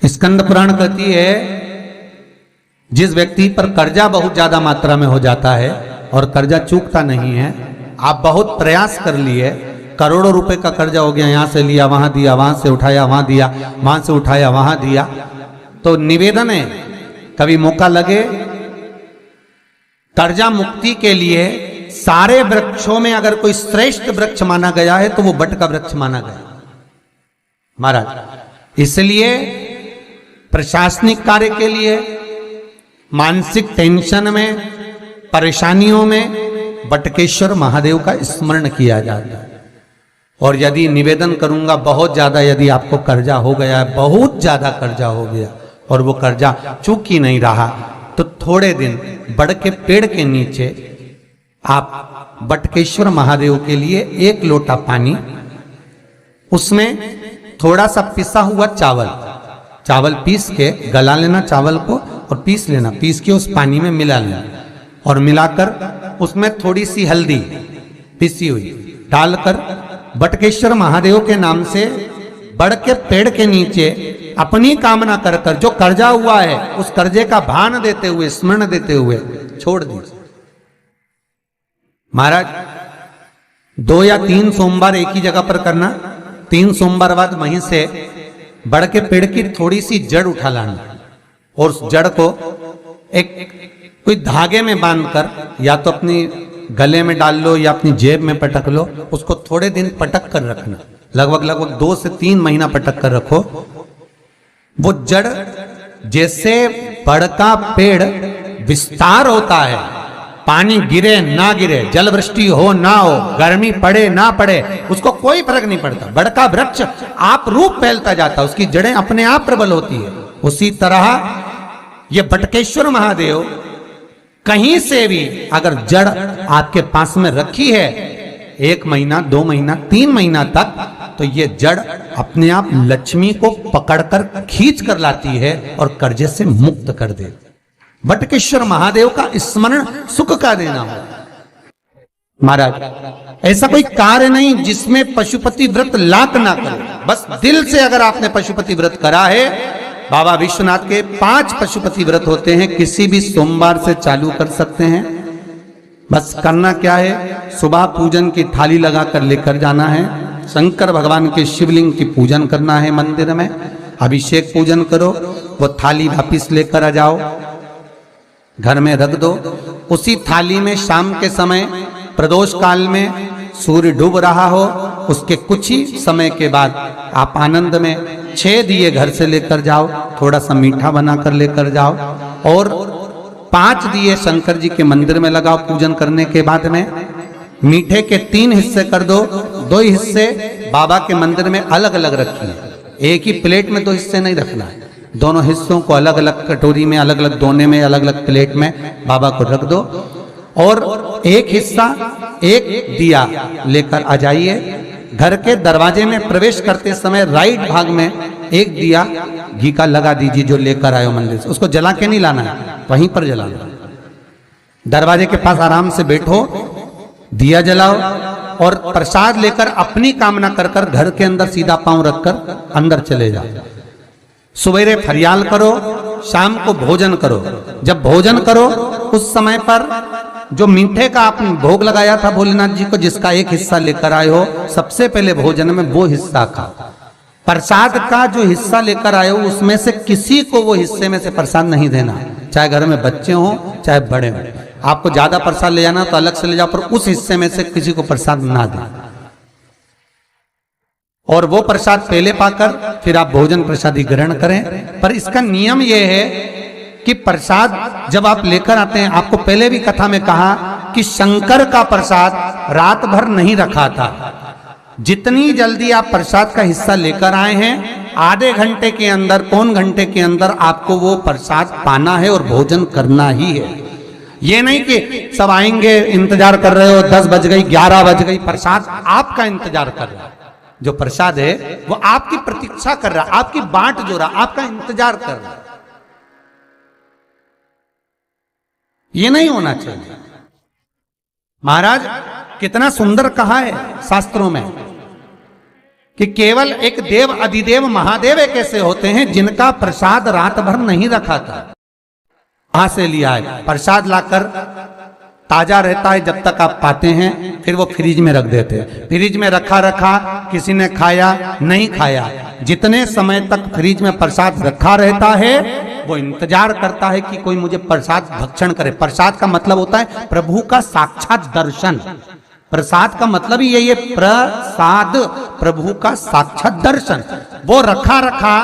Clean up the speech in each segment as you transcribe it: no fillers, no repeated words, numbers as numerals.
स्कंद पुराण कहती है, जिस व्यक्ति पर कर्जा बहुत ज्यादा मात्रा में हो जाता है और कर्जा चूकता नहीं है, आप बहुत प्रयास कर लिए, करोड़ों रुपए का कर्जा हो गया, यहां से लिया वहां दिया, वहां से उठाया वहां दिया, वहां से उठाया वहां दिया, तो निवेदन है कभी मौका लगे कर्जा मुक्ति के लिए सारे वृक्षों में अगर कोई श्रेष्ठ वृक्ष माना गया है तो वो बट का वृक्ष माना गया महाराज। इसलिए प्रशासनिक कार्य के लिए, मानसिक टेंशन में, परेशानियों में बटकेश्वर महादेव का स्मरण किया जाता है। और यदि निवेदन करूंगा बहुत ज्यादा, यदि आपको कर्जा हो गया है, बहुत ज्यादा कर्जा हो गया और वो कर्जा चूक ही नहीं रहा, तो थोड़े दिन बड़ के पेड़ के नीचे आप बटकेश्वर महादेव के लिए 1 लोटा पानी, उसमें थोड़ा सा पिसा हुआ चावल पीस के गला लेना चावल को और पीस लेना, पीस के उस पानी में मिला लेना और मिलाकर उसमें थोड़ी सी हल्दी पिसी हुई डालकर बटकेश्वर महादेव के नाम से बड़ के पेड़ के नीचे अपनी कामना कर कर जो कर्जा हुआ है उस कर्जे का भान देते हुए, स्मरण देते हुए छोड़ दीजिए महाराज। 2 या 3 सोमवार एक ही जगह पर करना, 3 सोमवार बाद वहीं से बड़ के पेड़ की थोड़ी सी जड़ उठा लाना और उस जड़ को एक कोई धागे में बांधकर या तो अपनी गले में डाल लो या अपनी जेब में पटक लो, उसको थोड़े दिन पटक कर रखना, लगभग 2 से 3 महीना पटक कर रखो। वो जड़ जैसे बड़ का पेड़ विस्तार होता है, पानी गिरे ना गिरे, जल वृष्टि हो ना हो, गर्मी पड़े ना पड़े, उसको कोई फर्क नहीं पड़ता, बड़ का वृक्ष आप रूप फैलता जाता, उसकी जड़ें अपने आप प्रबल होती है। उसी तरह ये बटकेश्वर महादेव कहीं से भी अगर जड़ आपके पास में रखी है 1 महीना 2 महीना 3 महीना तक, तो ये जड़ अपने आप लक्ष्मी को पकड़कर खींच कर लाती है और कर्जे से मुक्त कर देती। बटकेश्वर महादेव का स्मरण सुख का देना हो महाराज। ऐसा कोई कार्य नहीं जिसमें पशुपति व्रत लाख ना करो, बस दिल से अगर आपने पशुपति व्रत करा है, बाबा विश्वनाथ के 5 पशुपति व्रत होते हैं, किसी भी सोमवार से चालू कर सकते हैं। बस करना क्या है, सुबह पूजन की थाली लगाकर लेकर जाना है, शंकर भगवान के शिवलिंग की पूजन करना है, मंदिर में अभिषेक पूजन करो, वो थाली वापिस लेकर आ जाओ, घर में रख दो। उसी थाली में शाम के समय प्रदोष काल में सूर्य डूब रहा हो, उसके कुछ ही समय के बाद आप आनंद में 6 दिए घर से लेकर जाओ, थोड़ा सा मीठा बनाकर लेकर जाओ और 5 दिए शंकर जी के मंदिर में लगाओ। पूजन करने के बाद में मीठे के 3 हिस्से कर दो, 2 हिस्से बाबा के मंदिर में अलग अलग रखिए, एक ही प्लेट में 2 हिस्से नहीं रखना है, दोनों हिस्सों को अलग अलग कटोरी में, अलग अलग दोने में, अलग अलग प्लेट में बाबा को रख दो और एक हिस्सा, एक दिया लेकर आ जाइए। घर के दरवाजे में प्रवेश करते समय राइट भाग में एक दिया घी का लगा दीजिए जो लेकर आए हो मंदिर से, उसको जला के नहीं लाना है, वहीं पर जलाना। दरवाजे के पास आराम से बैठो, दिया जलाओ और प्रसाद लेकर अपनी कामना कर कर घर के अंदर सीधा पांव रखकर अंदर चले जाओ। सवेरे फरियाल करो, शाम को भोजन करो। जब भोजन करो उस समय पर जो मीठे का आपने भोग लगाया था भोलेनाथ जी को, जिसका एक हिस्सा लेकर आए हो, सबसे पहले भोजन में वो हिस्सा खाओ। प्रसाद का जो हिस्सा लेकर आए हो उसमें से किसी को वो हिस्से में से प्रसाद नहीं देना, चाहे घर में बच्चे हों चाहे बड़े हों। आपको ज्यादा प्रसाद ले जाना तो अलग से ले जाओ, पर उस हिस्से में से किसी को प्रसाद ना दें। और वो प्रसाद पहले पाकर फिर आप भोजन प्रसादी ग्रहण करें। पर इसका नियम यह है कि प्रसाद जब आप लेकर आते हैं, आपको पहले भी कथा में कहा कि शंकर का प्रसाद रात भर नहीं रखा था। जितनी जल्दी आप प्रसाद का हिस्सा लेकर आए हैं, आधे घंटे के अंदर, पौन घंटे के अंदर आपको वो प्रसाद पाना है और भोजन करना ही है। ये नहीं कि सब आएंगे, इंतजार कर रहे हो, 10 बज गई, 11 बज गई, प्रसाद आपका इंतजार कर रहा है। जो प्रसाद है वो आपकी प्रतीक्षा कर रहा, आपकी बाट जो रहा, आपका इंतजार कर रहा। ये नहीं होना चाहिए। महाराज कितना सुंदर कहा है शास्त्रों में कि केवल एक देव अधिदेव महादेव एक ऐसे होते हैं जिनका प्रसाद रात भर नहीं रखा था, कहां से लिया है, प्रसाद लाकर ताजा रहता है जब तक आप पाते हैं, फिर वो फ्रिज में रख देते हैं। फ्रिज में रखा रखा किसी ने खाया नहीं खाया, जितने समय तक फ्रिज में प्रसाद रखा रहता है वो इंतजार करता है कि कोई मुझे प्रसाद भक्षण करे। प्रसाद का मतलब होता है प्रभु का साक्षात दर्शन। प्रसाद का मतलब ही यही है, प्रसाद, प्रभु का साक्षात दर्शन। वो रखा रखा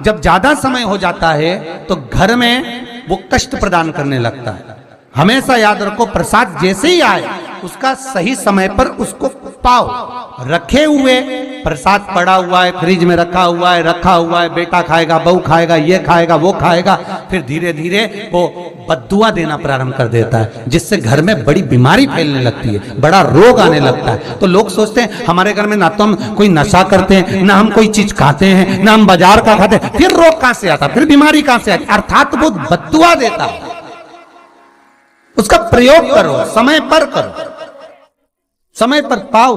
जब ज्यादा समय हो जाता है तो घर में वो कष्ट प्रदान करने लगता है। हमेशा याद रखो, प्रसाद जैसे ही आए उसका सही समय पर उसको पाओ। रखे हुए प्रसाद पड़ा हुआ है, फ्रिज में रखा हुआ है, बेटा खाएगा, बहू खाएगा, ये खाएगा, वो खाएगा, फिर धीरे धीरे वो बद्दुआ देना प्रारंभ कर देता है, जिससे घर में बड़ी बीमारी फैलने लगती है, बड़ा रोग आने लगता है। तो लोग सोचते हैं हमारे घर में ना तो हम कोई नशा करते हैं, ना हम कोई चीज खाते हैं, ना हम बाजार का खाते हैं, फिर रोग कहां से आता, फिर बीमारी कहां से आती? अर्थात वो बद्दुआ देता है। उसका प्रयोग करो, समय पर करो, समय पर पाओ।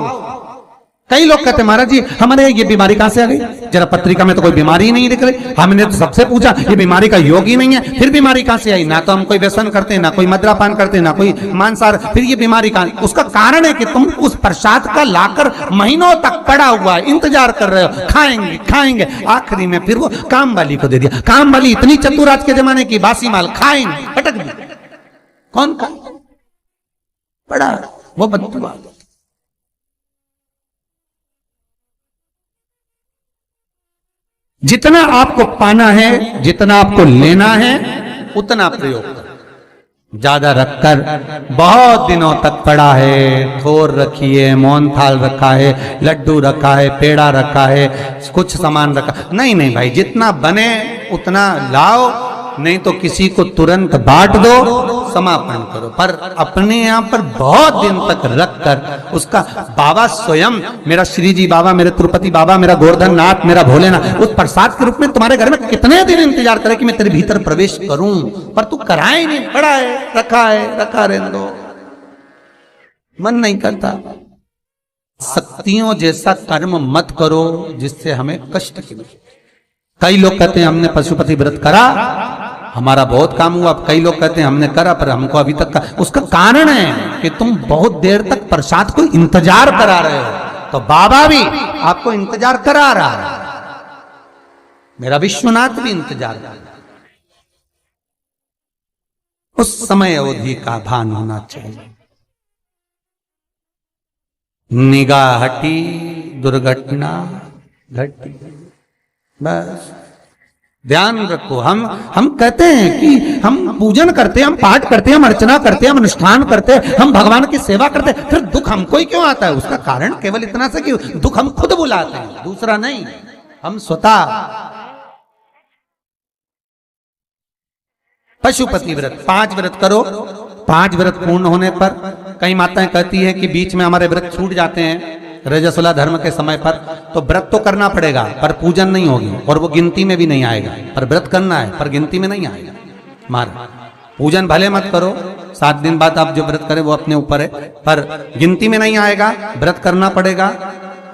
कई लोग कहते हैं महाराज जी हमारे ये बीमारी कहां से आ गई, जरा पत्रिका में तो कोई बीमारी ही नहीं दिख रही, हमने तो सबसे पूछा ये बीमारी का योग ही नहीं है, फिर बीमारी कहां से आई? ना तो हम कोई व्यसन करते हैं, ना कोई मद्रापान करते हैं, ना कोई मांसाहार, फिर ये बीमारी कहां? उसका कारण है कि तुम उस प्रसाद का लाकर महीनों तक पड़ा हुआ है, इंतजार कर रहे हो, खाएंगे खाएंगे, आखिरी में फिर वो काम वाली को दे दिया। काम वाली इतनी चतुर आज के जमाने की, बासी माल खाएंगे, पटक दी, कौन का बड़ा वो बद्दुआ। जितना आपको पाना है, जितना आपको लेना है, उतना प्रयोग करो। ज्यादा रखकर बहुत दिनों तक पड़ा है, थोर रखी है, मोहन थाल रखा है, लड्डू रखा है, पेड़ा रखा है, कुछ सामान रखा, नहीं नहीं भाई, जितना बने उतना लाओ, नहीं तो किसी को तुरंत बांट दो, समापन करो। पर अपने यहां पर बहुत दिन तक रखकर उसका बाबा स्वयं, मेरा श्री जी बाबा, मेरे तिरुपति बाबा, मेरा गोवर्धन नाथ, मेरा भोलेनाथ, उस प्रसाद के रूप में तुम्हारे घर में कितने दिन इंतजार करे कि मैं तेरे भीतर प्रवेश करूं, पर तू कराए ही नहीं, पड़ा है, रखा रहने दो, मन नहीं करता। शक्तियों जैसा कर्म मत करो जिससे हमें कष्ट की। कई लोग कहते हैं हमने पशुपति व्रत करा, हमारा बहुत काम हुआ। कई लोग कहते हैं हमने करा पर हमको अभी तक उसका कारण है कि तुम बहुत देर तक प्रसाद को इंतजार करा रहे हो, तो बाबा भी आपको इंतजार करा रहा है, मेरा विश्वनाथ भी इंतजार कर रहा है। उस समय अवधि का भान होना चाहिए। निगाह हटी, दुर्घटना घटी, बस ध्यान रखो। हम कहते हैं कि हम पूजन करते हैं, हम पाठ करते हैं, हम अर्चना करते हैं, हम अनुष्ठान करते हैं, हम भगवान की सेवा करते हैं, फिर दुख हमको ही क्यों आता है? उसका कारण केवल इतना सा कि दुख हम खुद बुलाते हैं, दूसरा नहीं, हम स्वतः। पशुपति व्रत 5 व्रत करो। 5 व्रत पूर्ण होने पर कई माताएं कहती है कि बीच में हमारे व्रत छूट जाते हैं रजस्वला धर्म के समय पर, तो व्रत तो करना पड़ेगा पर पूजन नहीं होगी और वो गिनती में भी नहीं आएगा। पर व्रत करना है पर गिनती में नहीं आएगा। मार पूजन भले मत करो, 7 दिन बाद आप जो व्रत करें वो अपने ऊपर है, पर गिनती में नहीं आएगा। व्रत करना पड़ेगा।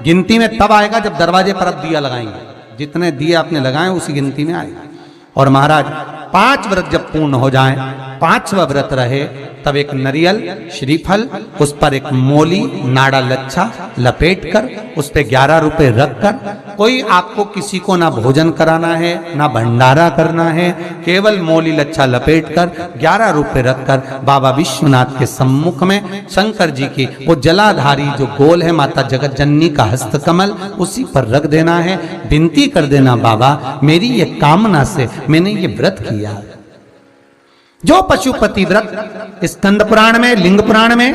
गिनती में तब आएगा जब दरवाजे पर आप दिया लगाएंगे, जितने दिए आपने लगाए उसी गिनती में आएगा। और महाराज 5 व्रत जब पूर्ण हो जाएं, 5वां व्रत रहे, तब एक नरियल, श्रीफल, उस पर एक मोली नाड़ा लच्छा लपेटकर उस पे 11 रुपए रखकर, कोई आपको किसी को ना भोजन कराना है ना भंडारा करना है, केवल मोली लच्छा लपेटकर 11 रुपए रखकर बाबा विश्वनाथ के सम्मुख में शंकर जी की वो जलाधारी जो गोल है माता जगत जननी का हस्तकमल, उसी पर रख देना है। विनती कर देना, बाबा मेरी ये कामना से मैंने ये व्रत किया। जो पशुपति व्रत स्कंद पुराण में, लिंग पुराण में,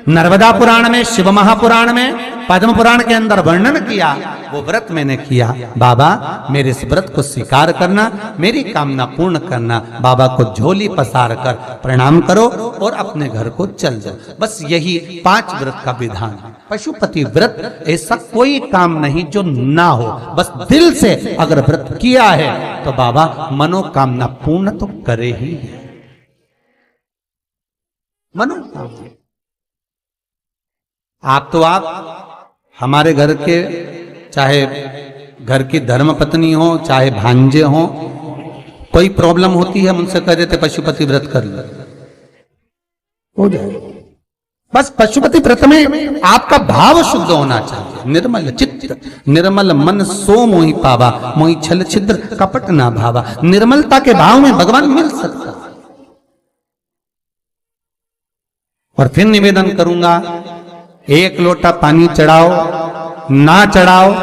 नर्मदा पुराण में, शिव महापुराण में, पद्म पुराण के अंदर वर्णन किया, वो व्रत मैंने किया। बाबा मेरे इस व्रत को स्वीकार करना, मेरी कामना पूर्ण करना। बाबा को झोली पसार कर प्रणाम करो और अपने घर को चल जाओ। बस यही 5 व्रत का विधान है। पशुपति व्रत ऐसा कोई काम नहीं जो ना हो, बस दिल से अगर व्रत किया है तो बाबा मनोकामना पूर्ण तो करे ही है। आप हमारे घर के चाहे घर की धर्मपत्नी हो, चाहे भांजे हो, कोई प्रॉब्लम होती है, हम उनसे कह देते पशुपति व्रत कर लो, हो जाए। बस पशुपति व्रत में आपका भाव शुद्ध होना चाहिए, निर्मल चित्त निर्मल मन सो मोहि पावा, मोहि छल छिद्र कपट ना भावा। निर्मलता के भाव में भगवान मिल सकता। और फिर निवेदन करूंगा, एक लोटा पानी चढ़ाओ ना चढ़ाओ,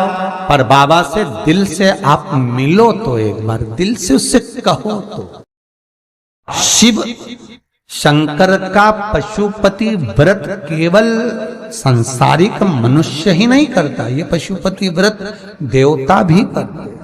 पर बाबा से दिल से आप मिलो तो, एक बार दिल से उससे कहो तो। शिव शंकर का पशुपति व्रत केवल सांसारिक मनुष्य ही नहीं करता, ये पशुपति व्रत देवता भी करते।